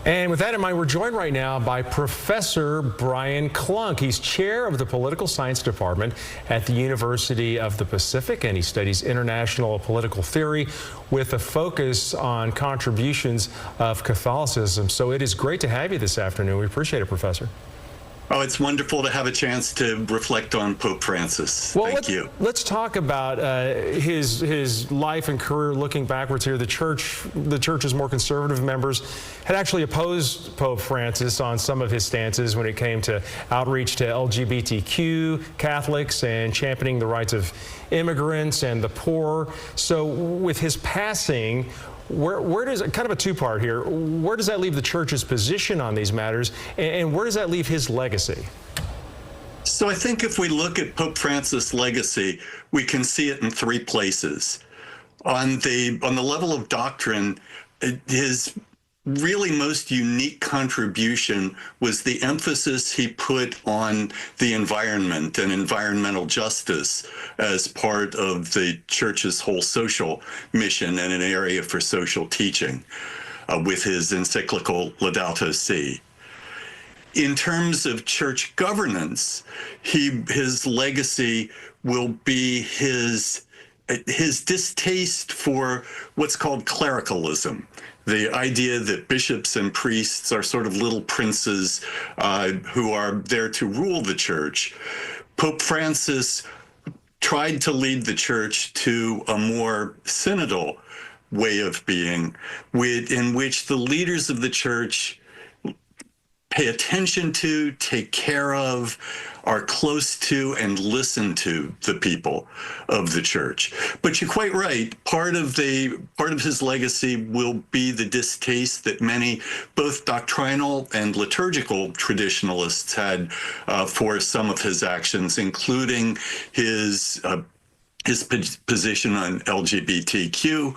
And with that in mind, we're joined right now by Professor Brian Klunk. He's chair of the Political Science Department at the University of the Pacific, and he studies international political theory with a focus on contributions of Catholicism. So it is great to have you this afternoon. We appreciate it, Professor. Oh, it's wonderful to have a chance to reflect on Pope Francis. Well, Thank you. Let's talk about his life and career looking backwards here. The church's more conservative members had actually opposed Pope Francis on some of his stances when it came to outreach to LGBTQ Catholics and championing the rights of immigrants and the poor. So with his passing, where does, kind of a two-part here, where does that leave the church's position on these matters, and where does that leave his legacy? So I think if we look at Pope Francis' legacy, we can see it in three places. On the level of doctrine, his really most unique contribution was the emphasis he put on the environment and environmental justice as part of the church's whole social mission and an area for social teaching with his encyclical Laudato Si. In terms of church governance, his legacy will be his distaste for what's called clericalism. The idea that bishops and priests are sort of little princes who are there to rule the church. Pope Francis tried to lead the church to a more synodal way of being, in which the leaders of the church pay attention to, take care of, are close to, and listen to the people of the church. But you're quite right. Part of his legacy will be the distaste that many, both doctrinal and liturgical traditionalists had for some of his actions, including his position on LGBTQ,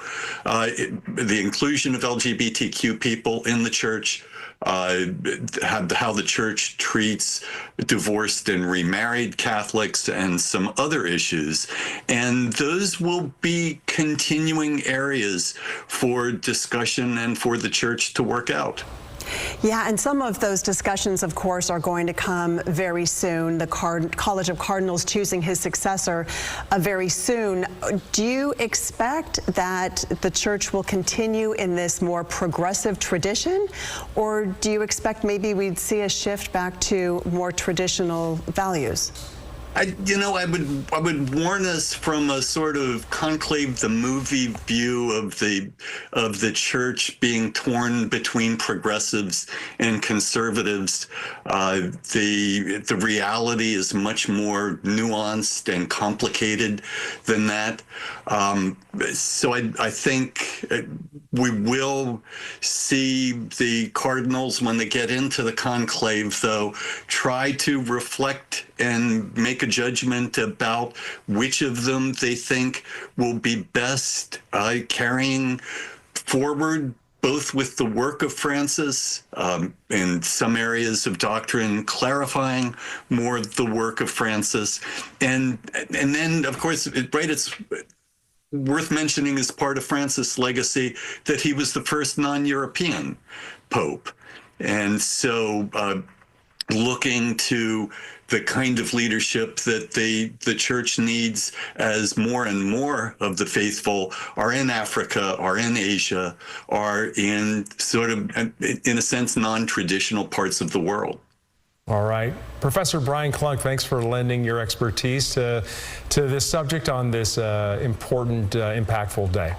the inclusion of LGBTQ people in the church, how the church treats divorced and remarried Catholics, and some other issues. And those will be continuing areas for discussion and for the church to work out. Yeah, and some of those discussions, of course, are going to come very soon. The College of Cardinals choosing his successor very soon. Do you expect that the church will continue in this more progressive tradition, or do you expect maybe we'd see a shift back to more traditional values? I would warn us from a sort of Conclave the movie view of the church being torn between progressives and conservatives. The reality is much more nuanced and complicated than that. So I think we will see the cardinals, when they get into the conclave, though, try to reflect and make a judgment about which of them they think will be best carrying forward, both with the work of Francis, in some areas of doctrine, clarifying more the work of Francis. And then, of course, it's worth mentioning as part of Francis' legacy that he was the first non-European pope. And so looking to the kind of leadership that the church needs as more and more of the faithful are in Africa, are in Asia, are in sort of, in a sense, non-traditional parts of the world. All right. Professor Brian Klunk, thanks for lending your expertise to this subject on this important, impactful day.